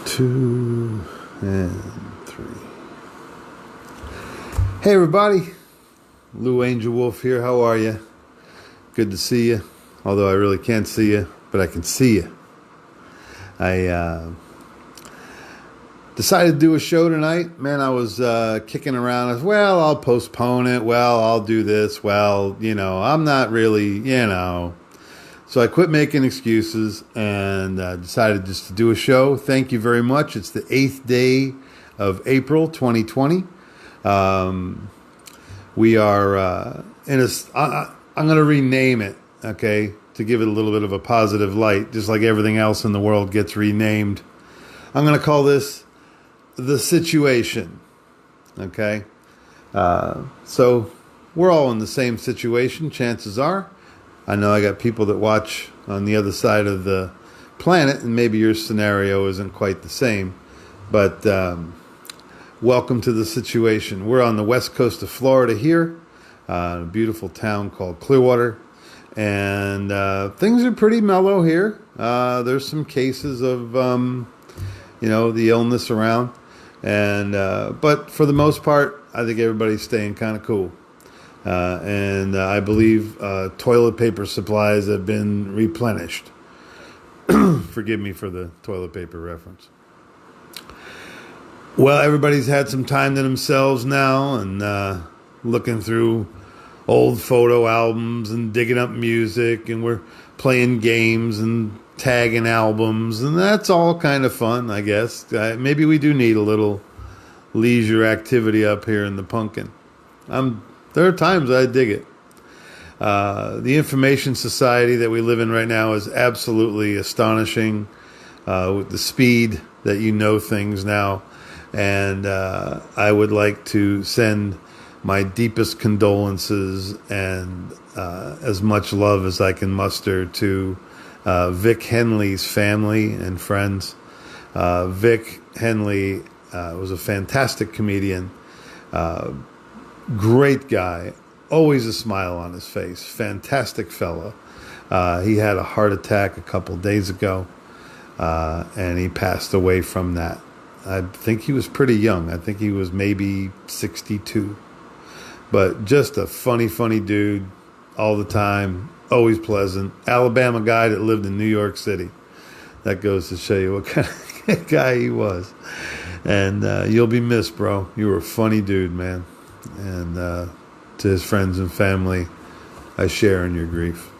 2 and 3. Hey everybody, Lou Angelwolf here. How are you? Good to see you. Although I really can't see you, but I can see you. I decided to do a show tonight. Man, I was kicking around as, well, I'll postpone it. Well, I'll do this. Well, I'm not really, So I quit making excuses and decided just to do a show. Thank you very much. It's the 8th day of April 2020. We are I'm going to rename it, okay, to give it a little bit of a positive light, just like everything else in the world gets renamed. I'm going to call this The Situation, okay? So we're all in the same situation, chances are. I know I got people that watch on the other side of the planet, and maybe your scenario isn't quite the same. But welcome to The Situation. We're on the west coast of Florida here, a beautiful town called Clearwater. And things are pretty mellow here. There's some cases of, the illness around. And but for the most part, I think everybody's staying kind of cool. And I believe toilet paper supplies have been replenished. Forgive me for the toilet paper reference. Well, everybody's had some time to themselves now and looking through old photo albums and digging up music, and we're playing games and tagging albums, and that's all kind of fun, I guess. Maybe we do need a little leisure activity up here in the Pumpkin. There are times I dig it. The information society that we live in right now is absolutely astonishing with the speed that you know things now. And I would like to send my deepest condolences and as much love as I can muster to Vic Henley's family and friends. Vic Henley was a fantastic comedian. Great guy, always a smile on his face, fantastic fellow. He had a heart attack a couple days ago, and he passed away from that. I think he was pretty young. I think he was maybe 62. But just a funny dude all the time, always pleasant. Alabama guy that lived in New York City. That goes to show you what kind of guy he was. And you'll be missed, bro. You were a funny dude, man. And to his friends and family, I share in your grief.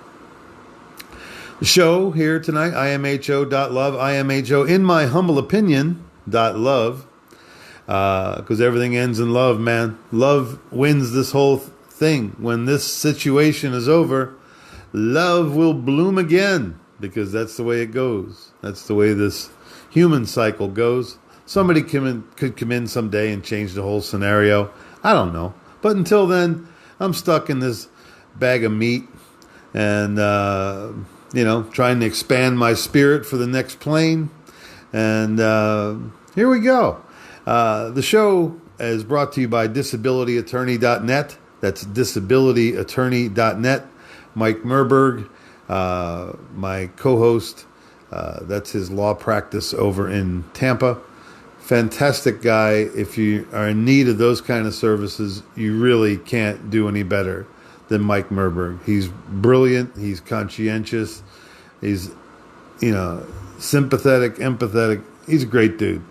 The show here tonight, imho.love, imho, in my humble opinion, .love, because everything ends in love, man. Love wins this whole thing. When this situation is over, love will bloom again, because that's the way it goes. That's the way this human cycle goes. Somebody could come in someday and change the whole scenario. I don't know. But until then, I'm stuck in this bag of meat and, trying to expand my spirit for the next plane. And here we go. The show is brought to you by disabilityattorney.net. That's disabilityattorney.net. Mike Merberg, my co-host, that's his law practice over in Tampa. Fantastic guy. If you are in need of those kind of services, you really can't do any better than Mike Merberg. He's brilliant. He's conscientious. He's, sympathetic, empathetic. He's a great dude.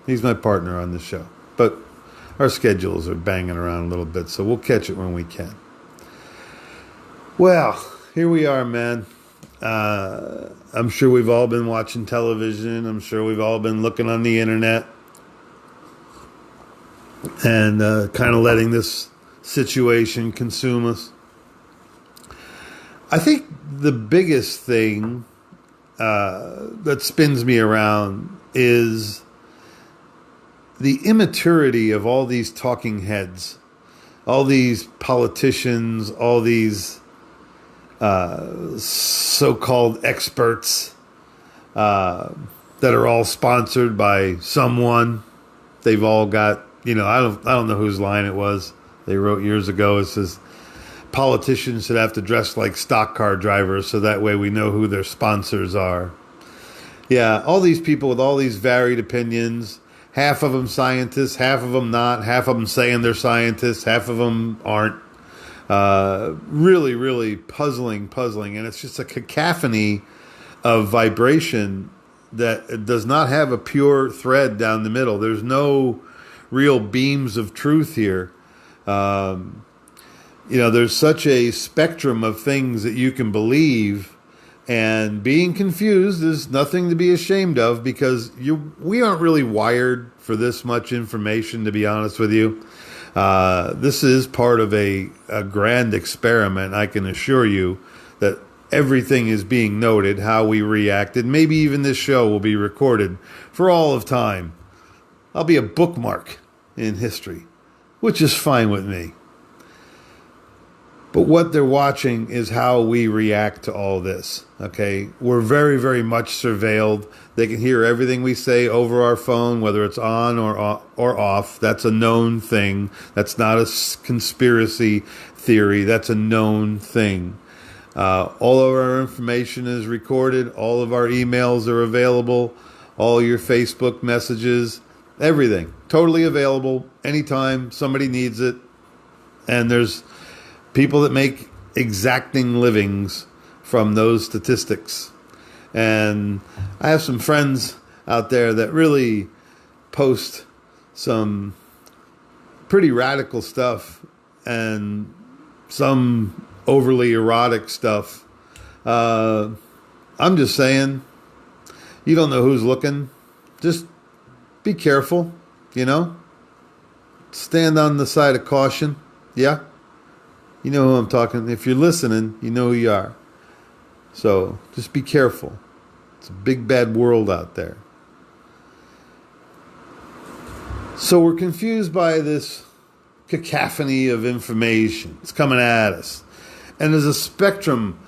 He's my partner on the show. But our schedules are banging around a little bit, so we'll catch it when we can. Well, here we are, man. I'm sure we've all been watching television. I'm sure we've all been looking on the internet and kind of letting this situation consume us. I think the biggest thing that spins me around is the immaturity of all these talking heads, all these politicians, all these so-called experts that are all sponsored by someone. They've all got, I don't know whose line it was. They wrote years ago, it says, politicians should have to dress like stock car drivers so that way we know who their sponsors are. Yeah, all these people with all these varied opinions, half of them scientists, half of them not, half of them saying they're scientists, half of them aren't. Really, really puzzling. And it's just a cacophony of vibration that does not have a pure thread down the middle. There's no real beams of truth here. There's such a spectrum of things that you can believe, and being confused is nothing to be ashamed of, because we aren't really wired for this much information, to be honest with you. This is part of a grand experiment. I can assure you that everything is being noted, how we reacted. Maybe even this show will be recorded for all of time. I'll be a bookmark in history, which is fine with me. But what they're watching is how we react to all this, okay? We're very, very much surveilled. They can hear everything we say over our phone, whether it's on or off. That's a known thing. That's not a conspiracy theory. That's a known thing. All of our information is recorded. All of our emails are available. All your Facebook messages, everything. Totally available anytime somebody needs it. And there's people that make exacting livings from those statistics. And I have some friends out there that really post some pretty radical stuff and some overly erotic stuff. I'm just saying, you don't know who's looking. Just be careful, Stand on the side of caution. Yeah? You know who I'm talking. If you're listening, you know who you are. So just be careful. It's a big bad world out there. So we're confused by this cacophony of information. It's coming at us. And there's a spectrum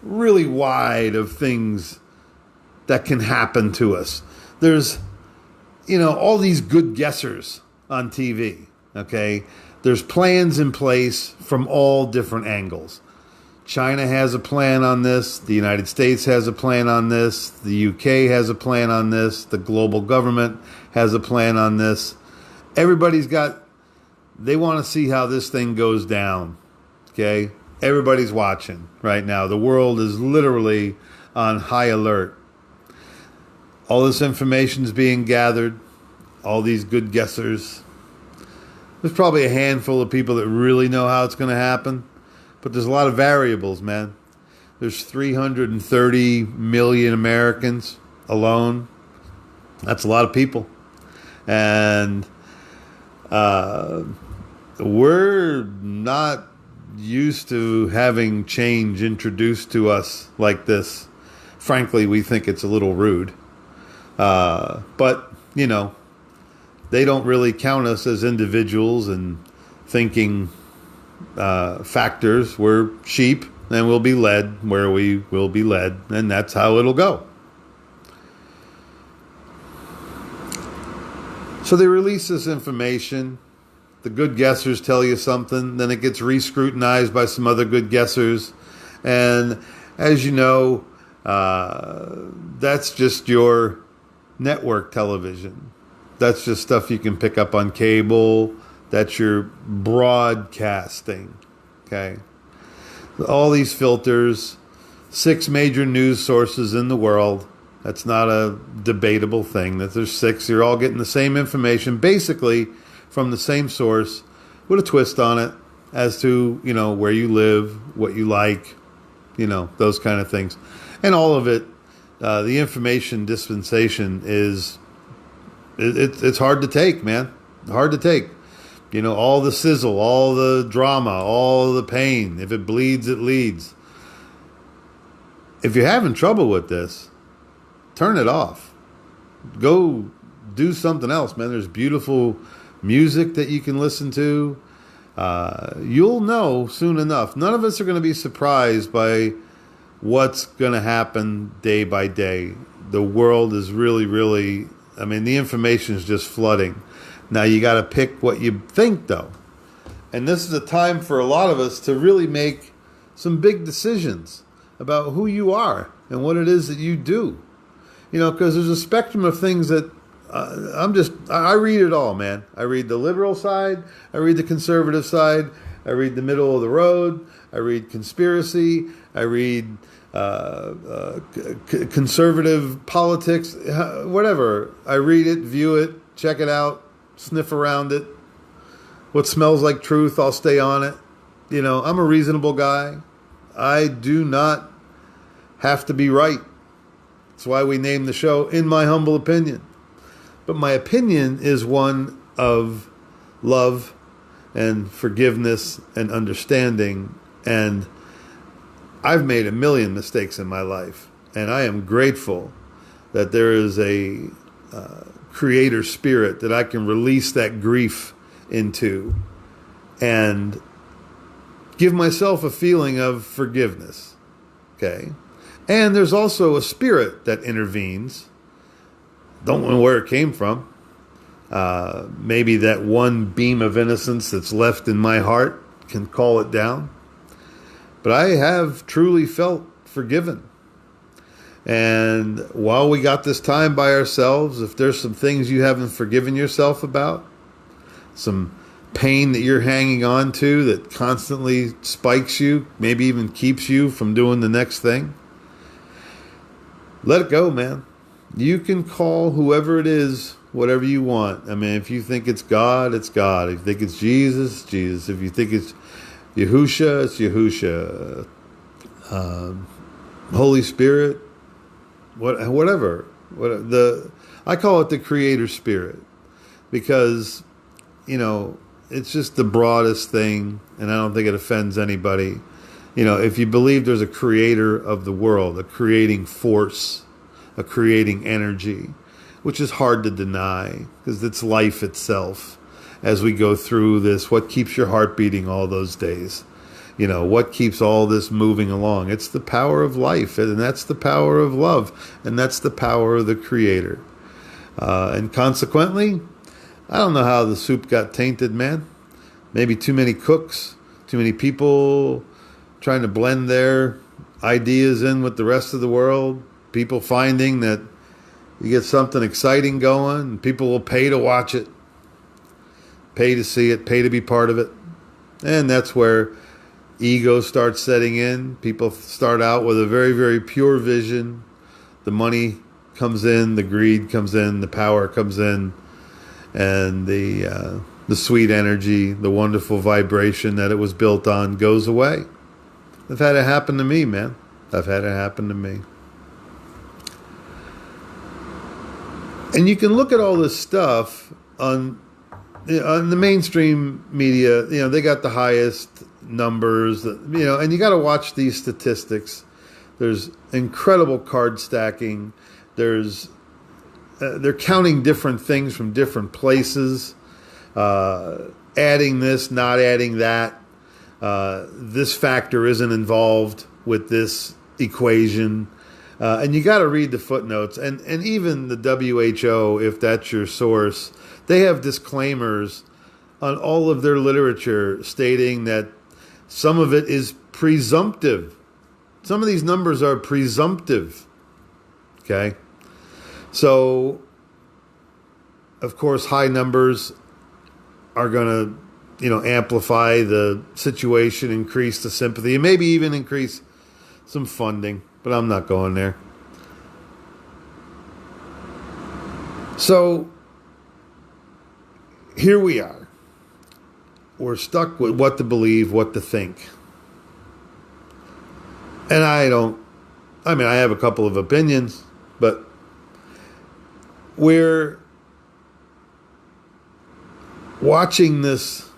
really wide of things that can happen to us. There's, all these good guessers on TV, okay? There's plans in place from all different angles. China has a plan on this. The United States has a plan on this. The UK has a plan on this. The global government has a plan on this. They want to see how this thing goes down. Okay? Everybody's watching right now. The world is literally on high alert. All this information is being gathered. All these good guessers. There's probably a handful of people that really know how it's going to happen. But there's a lot of variables, man. There's 330 million Americans alone. That's a lot of people. And we're not used to having change introduced to us like this. Frankly, we think it's a little rude. But, they don't really count us as individuals and thinking factors. We're sheep, and we'll be led where we will be led, and that's how it'll go. So they release this information. The good guessers tell you something, then it gets re-scrutinized by some other good guessers, and as you know, that's just your network television. That's just stuff you can pick up on cable. That's your broadcasting, okay? All these filters, 6 major news sources in the world. That's not a debatable thing. That there's 6. You're all getting the same information, basically from the same source, with a twist on it as to, where you live, what you like, those kind of things. And all of it, the information dispensation is, it's hard to take, man. Hard to take. All the sizzle, all the drama, all the pain. If it bleeds, it leads. If you're having trouble with this, turn it off. Go do something else, man. There's beautiful music that you can listen to. You'll know soon enough. None of us are going to be surprised by what's going to happen day by day. The world is really, really, the information is just flooding. Now you got to pick what you think, though. And this is a time for a lot of us to really make some big decisions about who you are and what it is that you do. Because there's a spectrum of things that I read it all, man. I read the liberal side, I read the conservative side, I read the middle of the road, I read conspiracy, I read conservative politics, whatever. I read it, view it, check it out, sniff around it. What smells like truth, I'll stay on it. I'm a reasonable guy. I do not have to be right. That's why we named the show In My Humble Opinion. But my opinion is one of love and forgiveness and understanding. And I've made a million mistakes in my life. And I am grateful that there is a creator spirit that I can release that grief into and give myself a feeling of forgiveness. Okay? And there's also a spirit that intervenes. Don't know where it came from. Maybe that one beam of innocence that's left in my heart can call it down. But I have truly felt forgiven. And while we got this time by ourselves, if there's some things you haven't forgiven yourself about, some pain that you're hanging on to that constantly spikes you, maybe even keeps you from doing the next thing, let it go, man. You can call whoever it is whatever you want. I mean, if you think it's God, it's God. If you think it's Jesus, it's Jesus. If you think it's Yahusha, it's Yahusha. Holy Spirit, whatever. I call it the Creator Spirit because, it's just the broadest thing, and I don't think it offends anybody. If you believe there's a creator of the world, a creating force, a creating energy, which is hard to deny because it's life itself. As we go through this, what keeps your heart beating all those days? What keeps all this moving along? It's the power of life, and that's the power of love, and that's the power of the Creator. And consequently, I don't know how the soup got tainted, man. Maybe too many cooks, too many people trying to blend their ideas in with the rest of the world. People finding that you get something exciting going, and people will pay to watch it, pay to see it, pay to be part of it. And that's where ego starts setting in. People start out with a very, very pure vision. The money comes in, the greed comes in, the power comes in, and the sweet energy, the wonderful vibration that it was built on goes away. I've had it happen to me, man. I've had it happen to me. And you can look at all this stuff on the mainstream media. They got the highest numbers, and you got to watch these statistics. There's incredible card stacking. They're counting different things from different places, adding this, not adding that. This factor isn't involved with this equation. And you got to read the footnotes. And even the WHO, if that's your source, they have disclaimers on all of their literature stating that some of it is presumptive. Some of these numbers are presumptive. Okay? So, of course, high numbers are going to, amplify the situation, increase the sympathy, and maybe even increase some funding. But I'm not going there. So, here we are. We're stuck with what to believe, what to think. And I have a couple of opinions, but we're watching this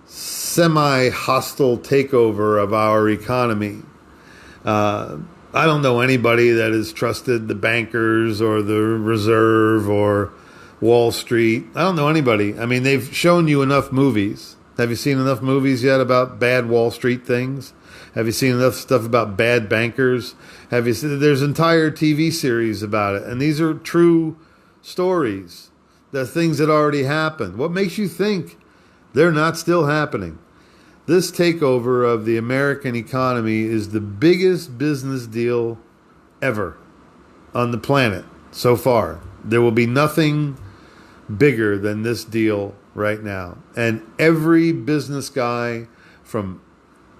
semi-hostile takeover of our economy. I don't know anybody that has trusted the bankers or the Reserve or Wall Street. I don't know anybody. I mean, they've shown you enough movies. Have you seen enough movies yet about bad Wall Street things? Have you seen enough stuff about bad bankers? Have you seen, there's entire TV series about it. And these are true stories. The things that already happened. What makes you think they're not still happening? This takeover of the American economy is the biggest business deal ever on the planet so far. There will be nothing bigger than this deal right now. And every business guy from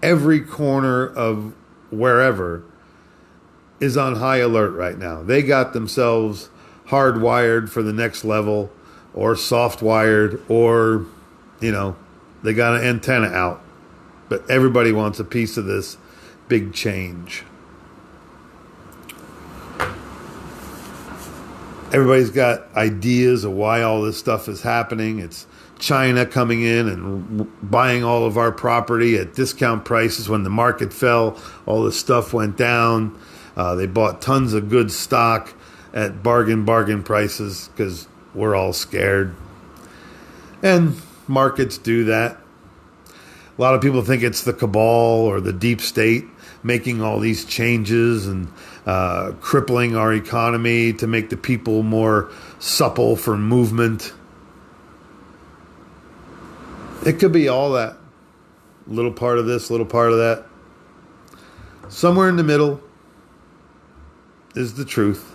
every corner of wherever is on high alert right now. They got themselves hardwired for the next level, or soft wired, or, they got an antenna out. But everybody wants a piece of this big change. Everybody's got ideas of why all this stuff is happening. It's China coming in and buying all of our property at discount prices. When the market fell, all this stuff went down. They bought tons of good stock at bargain prices because we're all scared. And markets do that. A lot of people think it's the cabal or the deep state making all these changes and crippling our economy to make the people more supple for movement. It could be all that. Little part of this, little part of that. Somewhere in the middle is the truth.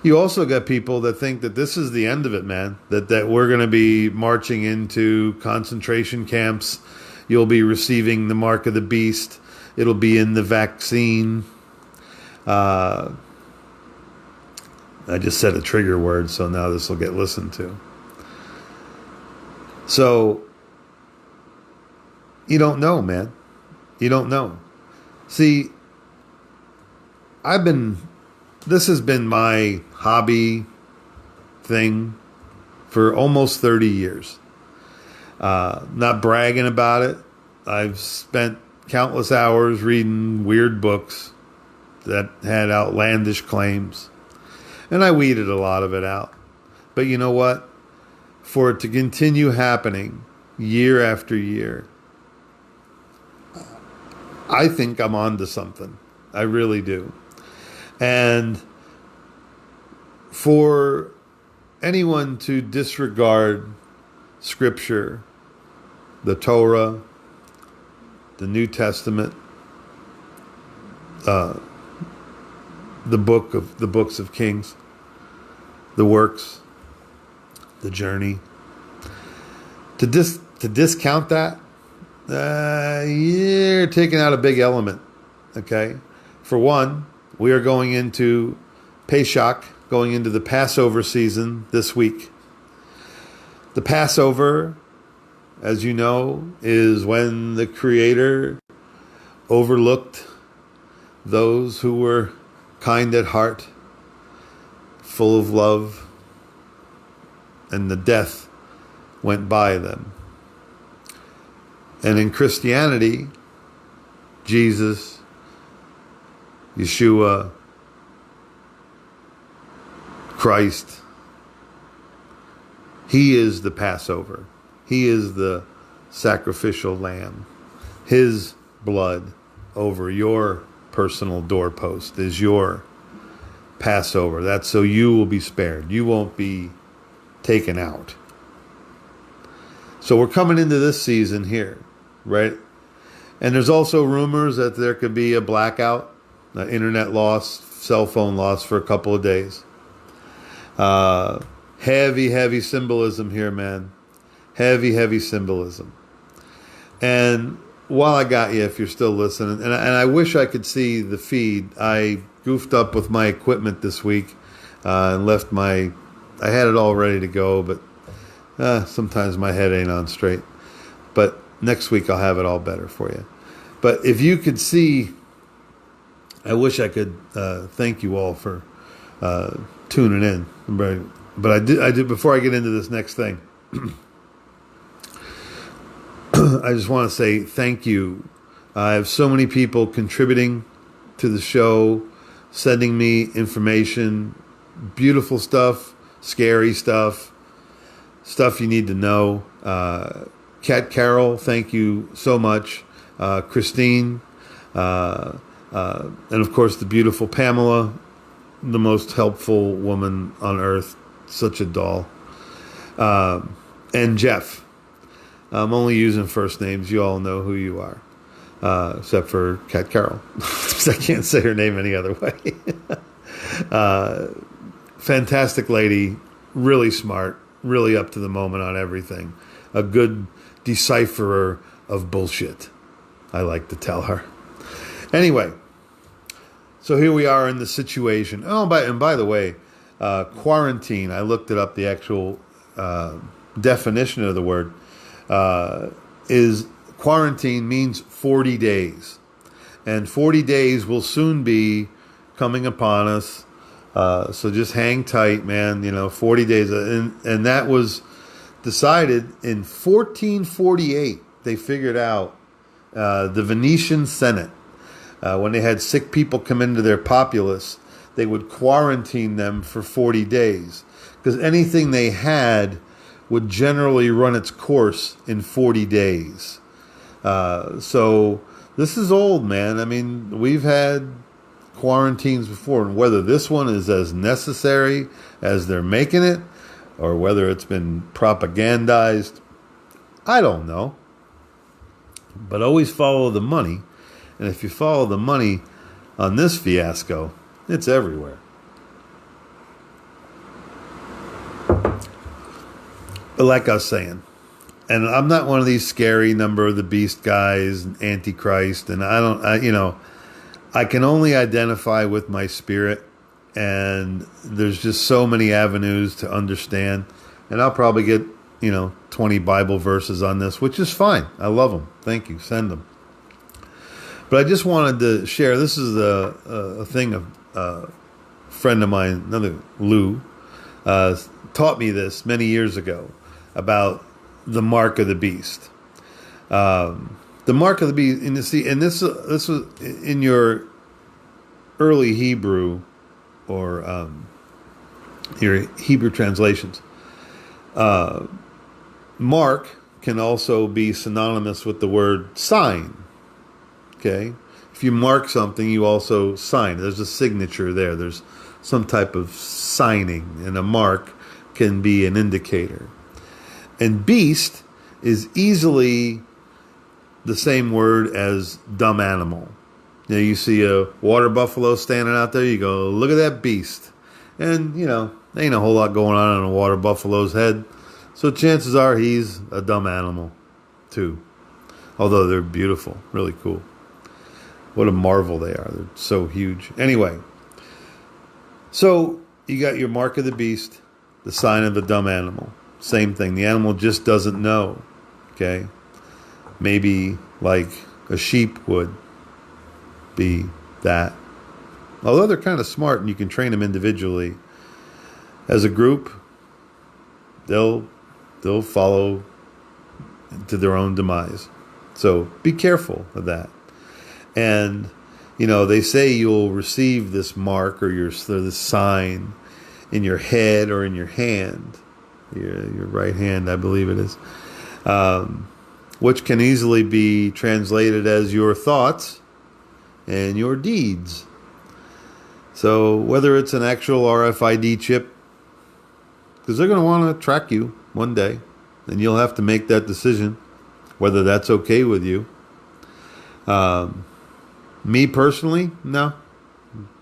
You also got people that think that this is the end of it, man. That we're going to be marching into concentration camps. You'll be receiving the mark of the beast. It'll be in the vaccine. I just said a trigger word, so now this will get listened to. So, you don't know, man. You don't know. See, this has been my hobby thing for almost 30 years. Not bragging about it. I've spent countless hours reading weird books that had outlandish claims. And I weeded a lot of it out. But you know what? For it to continue happening year after year, I think I'm onto something. I really do. And for anyone to disregard Scripture, the Torah, the New Testament, the books of Kings, the works, the journey, to discount that, you're taking out a big element. Okay, for one, we are going into Pesach, going into the Passover season this week. The Passover, as you know, is when the Creator overlooked those who were kind at heart, full of love, and the death went by them. And in Christianity, Jesus, Yeshua, Christ, He is the Passover. He is the sacrificial lamb. His blood over your personal doorpost is your Passover. That's so you will be spared. You won't be taken out. So we're coming into this season here, right? And there's also rumors that there could be a blackout, internet loss, cell phone loss for a couple of days. Heavy symbolism here, man. Heavy symbolism. And while I got you, if you're still listening, and I wish I could see the feed. I goofed up with my equipment this week and left I had it all ready to go, but sometimes my head ain't on straight. But next week I'll have it all better for you. But if you could see, I wish I could thank you all for tuning in. But I did before I get into this next thing. I just want to say thank you. I have so many people contributing to the show, sending me information, beautiful stuff, scary stuff you need to know. Kat Carroll, thank you so much. Christine, and of course the beautiful Pamela, the most helpful woman on earth, such a doll. And Jeff. I'm only using first names. You all know who you are, except for Kat Carroll, because I can't say her name any other way. Fantastic lady, really smart, really up to the moment on everything. A good decipherer of bullshit, I like to tell her. Anyway, so here we are in the situation. Oh, by the way, quarantine, I looked it up, the actual definition of the word, is quarantine means 40 days. And 40 days will soon be coming upon us. So just hang tight, man. 40 days. And that was decided in 1448. They figured out the Venetian Senate. When they had sick people come into their populace, they would quarantine them for 40 days. Because anything they had would generally run its course in 40 days. So this is old, man. I mean, we've had quarantines before, and whether this one is as necessary as they're making it, or whether it's been propagandized, I don't know. But always follow the money. And if you follow the money on this fiasco, it's everywhere. But like I was saying, and I'm not one of these scary number of the beast guys, Antichrist, and I can only identify with my spirit, and there's just so many avenues to understand, and I'll probably get 20 Bible verses on this, which is fine. I love them. Thank you. Send them. But I just wanted to share. This is a thing a friend of mine, another Lou, taught me this many years ago about the mark of the beast. The mark of the beast, and this was in your early Hebrew or your Hebrew translations. Mark can also be synonymous with the word sign. Okay, if you mark something, you also sign. There's a signature there. There's some type of signing, and a mark can be an indicator. And beast is easily the same word as dumb animal. You see a water buffalo standing out there, you go, look at that beast. And, there ain't a whole lot going on a water buffalo's head. So chances are he's a dumb animal, too. Although they're beautiful, really cool. What a marvel they are. They're so huge. Anyway, so you got your mark of the beast, the sign of the dumb animal. Same thing. The animal just doesn't know. Okay? Maybe like a sheep would be that. Although they're kind of smart and you can train them individually. As a group, they'll follow to their own demise. So be careful of that. And, they say you'll receive this mark or this sign in your head or in your hand. Your right hand, I believe it is, which can easily be translated as your thoughts and your deeds. So whether it's an actual RFID chip, because they're going to want to track you one day, and you'll have to make that decision, whether that's okay with you. Me personally, no,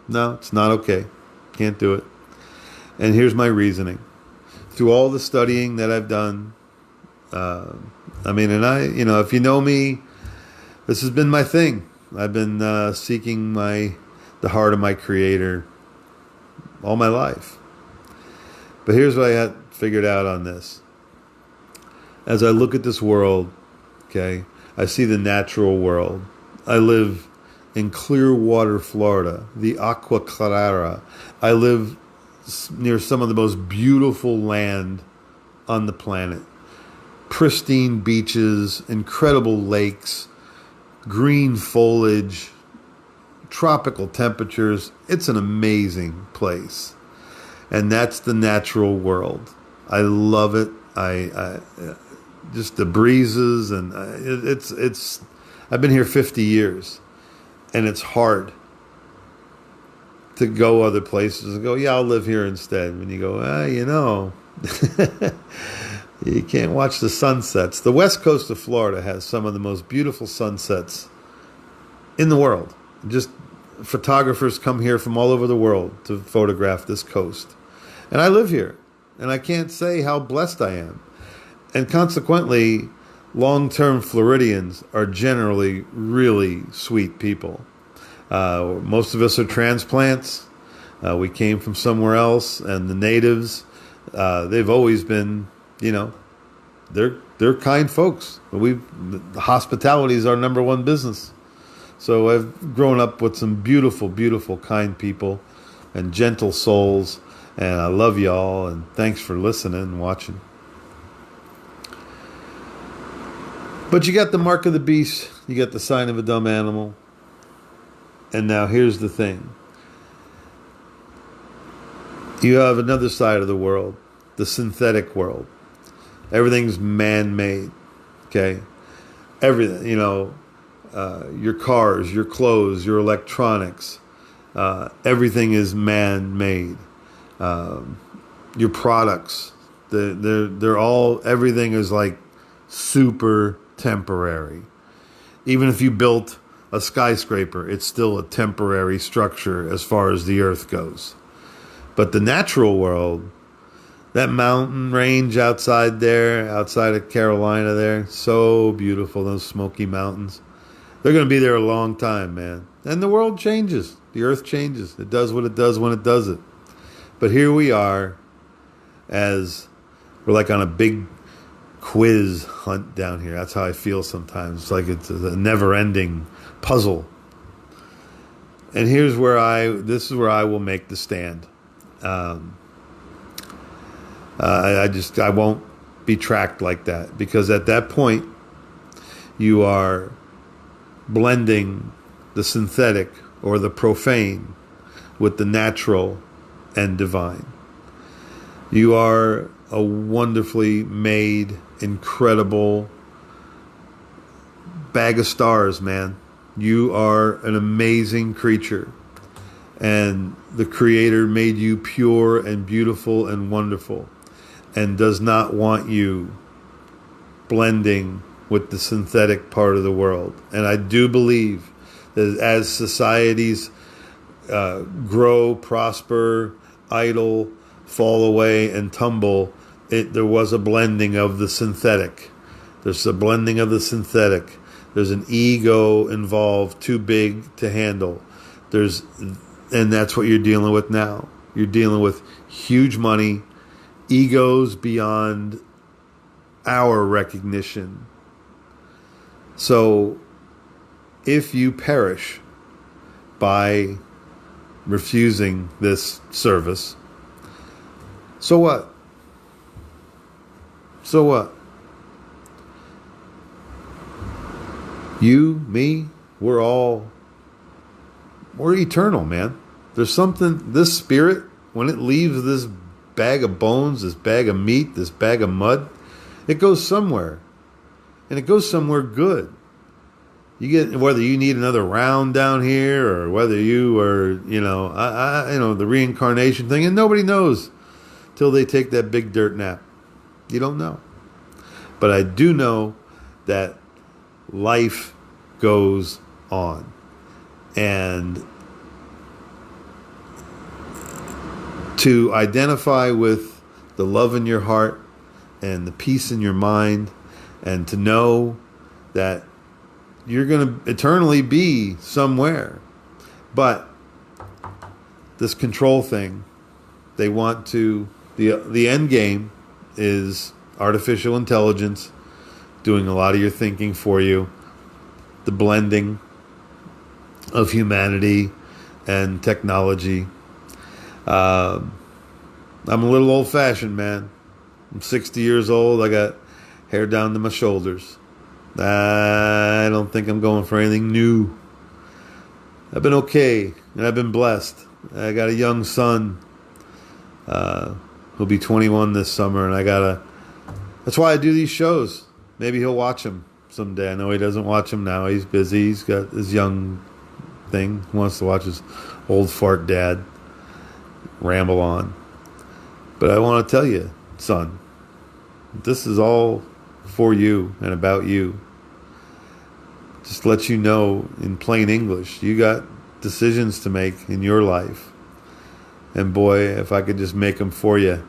it's not okay. Can't do it. And here's my reasoning. Through all the studying that I've done, if you know me, this has been my thing. I've been seeking the heart of my Creator all my life. But here's what I had figured out on this. As I look at this world, okay, I see the natural world. I live in Clearwater, Florida, the Aqua Clara. I live near some of the most beautiful land on the planet. Pristine beaches, incredible lakes, green foliage, tropical temperatures. It's an amazing place. And that's the natural world. I love it. I just the breezes, and it's I've been here 50 years, and it's hard to go other places and go, yeah, I'll live here instead. When you go, you can't watch the sunsets. The west coast of Florida has some of the most beautiful sunsets in the world. Just photographers come here from all over the world to photograph this coast. And I live here. And I can't say how blessed I am. And consequently, long-term Floridians are generally really sweet people. Most of us are transplants. We came from somewhere else. And the natives, they've always been, they're kind folks. Hospitality is our number one business. So I've grown up with some beautiful, beautiful, kind people and gentle souls. And I love y'all. And thanks for listening and watching. But you got the mark of the beast. You got the sign of a dumb animal. And now here's the thing. You have another side of the world. The synthetic world. Everything's man-made. Okay? Everything. Your cars, your clothes, your electronics. Everything is man-made. Your products. They're all, everything is like super temporary. Even if you built a skyscraper, it's still a temporary structure as far as the earth goes. But the natural world, that mountain range outside of Carolina there, so beautiful, those Smoky Mountains. They're going to be there a long time, man. And the world changes. The earth changes. It does what it does when it does it. But here we are, as we're like on a big quiz hunt down here. That's how I feel sometimes. It's like it's a never-ending puzzle. And this is where I will make the stand. I won't be tracked like that, because at that point you are blending the synthetic or the profane with the natural and divine. You are a wonderfully made, incredible bag of stars, man. You are an amazing creature. And the Creator made you pure and beautiful and wonderful, and does not want you blending with the synthetic part of the world. And I do believe that as societies grow, prosper, idle, fall away, and tumble, there was a blending of the synthetic. There's a blending of the synthetic. There's an ego involved too big to handle. And that's what you're dealing with now. You're dealing with huge money, egos beyond our recognition. So if you perish by refusing this service, so what? So what? You, me, we're eternal, man. There's something, this spirit, when it leaves this bag of bones, this bag of meat, this bag of mud, it goes somewhere. And it goes somewhere good. You get, whether you need another round down here, or whether you are, the reincarnation thing, and nobody knows till they take that big dirt nap. You don't know. But I do know that life goes on. And to identify with the love in your heart and the peace in your mind, and to know that you're going to eternally be somewhere. But this control thing, they want to, the end game is artificial intelligence doing a lot of your thinking for you, the blending of humanity and technology. I'm a little old-fashioned, man. I'm 60 years old. I got hair down to my shoulders. I don't think I'm going for anything new. I've been okay, and I've been blessed. I got a young son. He'll be 21 this summer, and that's why I do these shows. Maybe he'll watch them someday. I know he doesn't watch them now. He's busy. He's got his young thing. He wants to watch his old fart dad ramble on. But I want to tell you, son, this is all for you and about you. Just let you know in plain English, you got decisions to make in your life. And boy, if I could just make them for you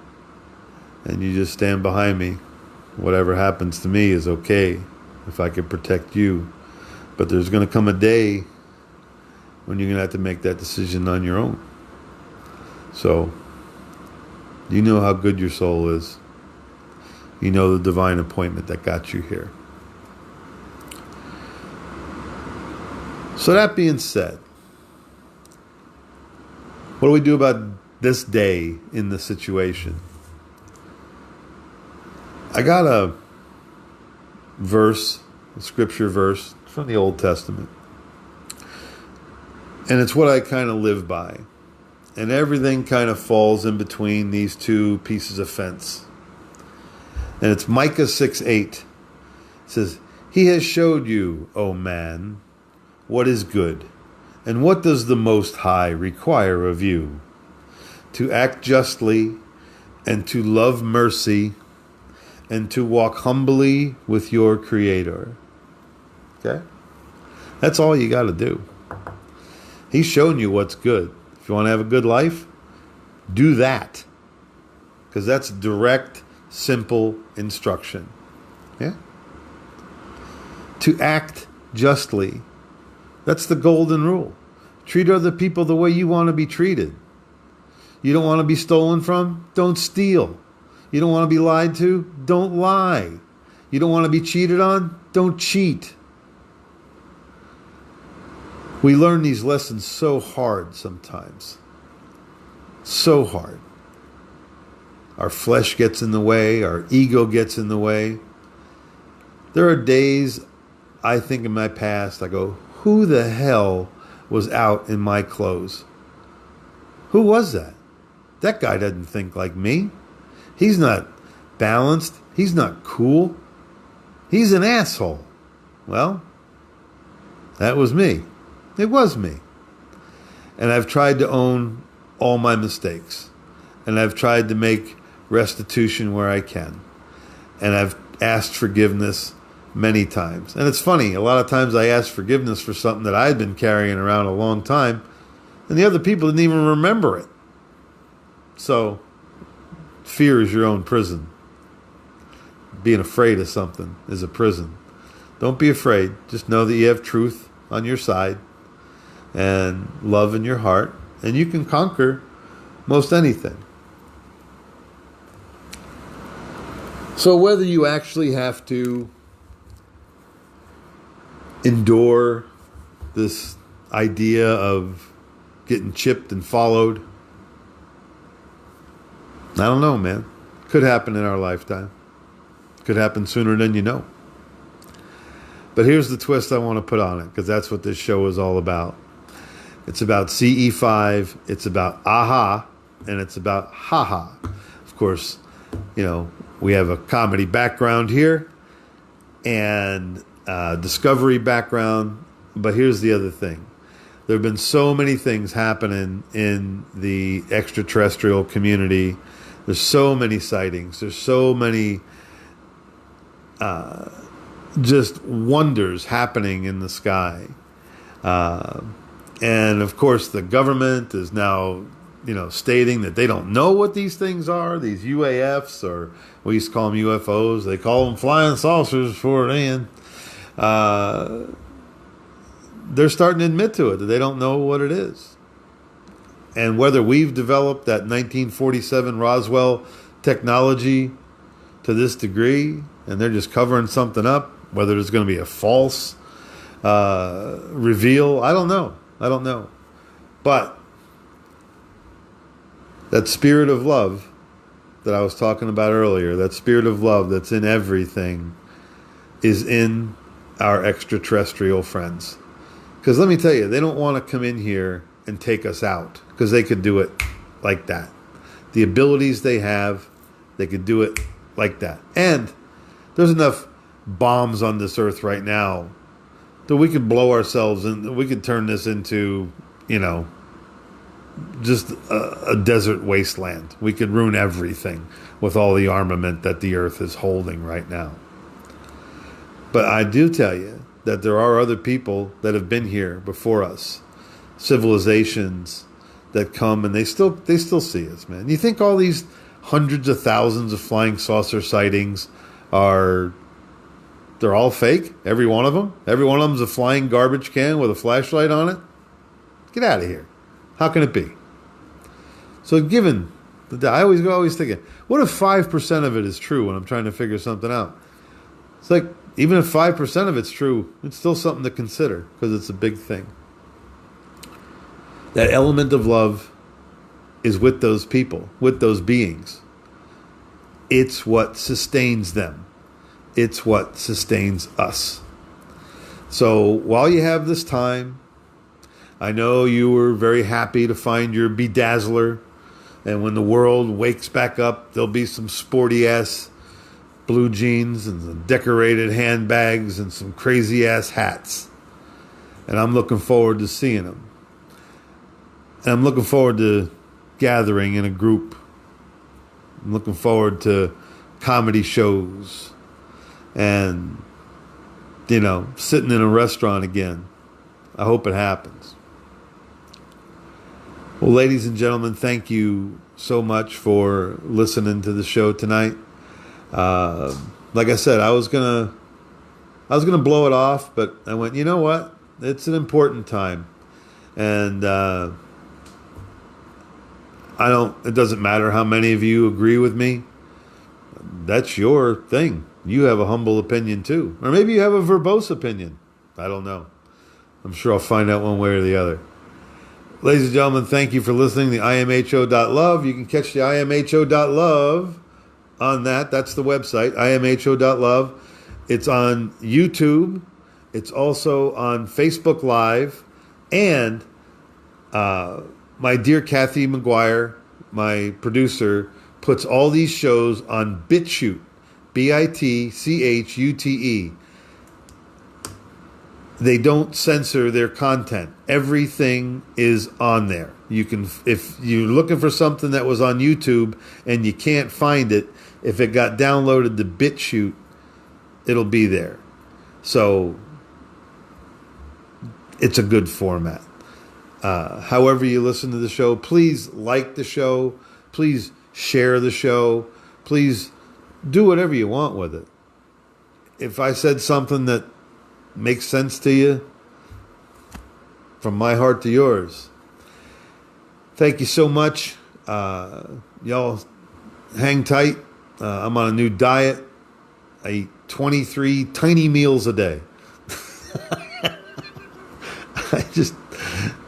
and you just stand behind me, whatever happens to me is okay if I could protect you. But there's going to come a day when you're going to have to make that decision on your own. So, you know how good your soul is. You know the divine appointment that got you here. So that being said, what do we do about this day in the situation? I got a verse, a scripture verse from the Old Testament. And it's what I kind of live by. And everything kind of falls in between these two pieces of fence. And it's Micah 6:8. It says, "He has showed you, O man, what is good, and what does the Most High require of you? To act justly, and to love mercy, and to walk humbly with your Creator." Okay? That's all you got to do. He's shown you what's good. If you want to have a good life, do that. Because that's direct, simple instruction. Yeah? To act justly. That's the golden rule. Treat other people the way you want to be treated. You don't want to be stolen from? Don't steal. You don't want to be lied to? Don't lie. You don't want to be cheated on? Don't cheat. We learn these lessons so hard sometimes. So hard. Our flesh gets in the way. Our ego gets in the way. There are days I think in my past, I go, who the hell was out in my clothes? Who was that? That guy doesn't think like me. He's not balanced. He's not cool. He's an asshole. Well, that was me. It was me. And I've tried to own all my mistakes. And I've tried to make restitution where I can. And I've asked forgiveness many times. And it's funny, a lot of times I ask forgiveness for something that I'd been carrying around a long time, and the other people didn't even remember it. So, fear is your own prison. Being afraid of something is a prison. Don't be afraid. Just know that you have truth on your side and love in your heart, and you can conquer most anything. So whether you actually have to endure this idea of getting chipped and followed, I don't know, man. Could happen in our lifetime. Could happen sooner than you know. But here's the twist I want to put on it, because that's what this show is all about. It's about CE5, it's about aha, and it's about haha. Of course, you know, we have a comedy background here and discovery background. But here's the other thing. There have been so many things happening in the extraterrestrial community. There's so many sightings. There's so many just wonders happening in the sky. And of course, the government is now, stating that they don't know what these things are. These UAFs, or we used to call them UFOs. They call them flying saucers before it in. They're starting to admit to it, that they don't know what it is. And whether we've developed that 1947 Roswell technology to this degree, and they're just covering something up, whether there's going to be a false reveal, I don't know. But that spirit of love that I was talking about earlier, that spirit of love that's in everything, is in our extraterrestrial friends. Because let me tell you, they don't want to come in here and take us out, because they could do it like that. The abilities they have, they could do it like that. And there's enough bombs on this earth right now that we could blow ourselves, and we could turn this into, just a desert wasteland. We could ruin everything with all the armament that the earth is holding right now. But I do tell you that there are other people that have been here before us. civilizations that come and they still see us, man. You think all these hundreds of thousands of flying saucer sightings they're all fake? Every one of them? Every one of them's a flying garbage can with a flashlight on it? Get out of here. How can it be? So I always thinking, what if 5% of it is true when I'm trying to figure something out? It's like, even if 5% of it's true, it's still something to consider because it's a big thing. That element of love is with those people, with those beings. It's what sustains them. It's what sustains us. So while you have this time, I know you were very happy to find your bedazzler. And when the world wakes back up, there'll be some sporty-ass blue jeans and some decorated handbags and some crazy-ass hats. And I'm looking forward to seeing them. And I'm looking forward to gathering in a group. I'm looking forward to comedy shows and, sitting in a restaurant again. I hope it happens. Well, ladies and gentlemen, thank you so much for listening to the show tonight. Like I said, I was gonna blow it off, but I went, you know what? It's an important time, and it doesn't matter how many of you agree with me. That's your thing. You have a humble opinion too. Or maybe you have a verbose opinion. I don't know. I'm sure I'll find out one way or the other. Ladies and gentlemen, thank you for listening to imho.love. You can catch the imho.love on that. That's the website, imho.love. It's on YouTube. It's also on Facebook Live. And my dear Kathy McGuire, my producer, puts all these shows on BitChute, BITCHUTE. They don't censor their content. Everything is on there. You can, if you're looking for something that was on YouTube and you can't find it, if it got downloaded to BitChute, it'll be there. So it's a good format. However you listen to the show, please like the show. Please share the show. Please do whatever you want with it. If I said something that makes sense to you, from my heart to yours, thank you so much. Y'all hang tight. I'm on a new diet. I eat 23 tiny meals a day. I just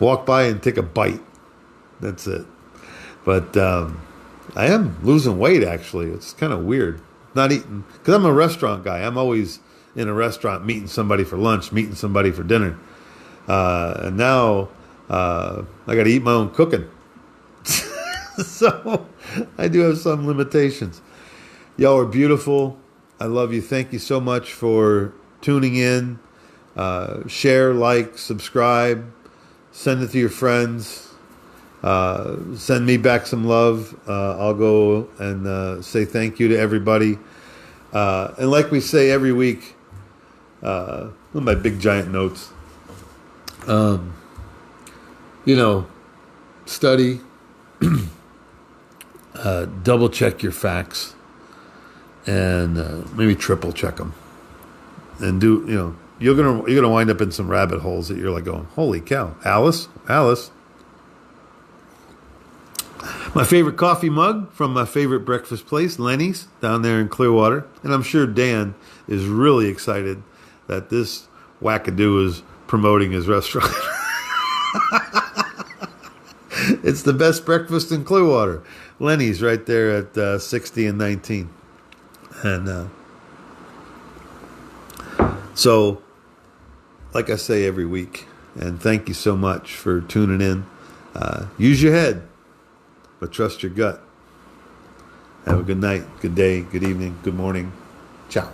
walk by and take a bite. That's it. But I am losing weight, actually. It's kind of weird. Not eating, because I'm a restaurant guy. I'm always in a restaurant meeting somebody for lunch, meeting somebody for dinner. And now I got to eat my own cooking. So I do have some limitations. Y'all are beautiful. I love you. Thank you so much for tuning in. Share, like, subscribe. Send it to your friends. Send me back some love. I'll go and say thank you to everybody. And like we say every week, one of my big giant notes, study, double check your facts, and maybe triple check them, and do, you're gonna wind up in some rabbit holes that you're like going, holy cow, Alice. My favorite coffee mug from my favorite breakfast place, Lenny's, down there in Clearwater. And I'm sure Dan is really excited that this wackadoo is promoting his restaurant. It's the best breakfast in Clearwater. Lenny's right there at 60 and 19. And so, like I say every week, and thank you so much for tuning in. Use your head, but trust your gut. Have a good night, good day, good evening, good morning. Ciao.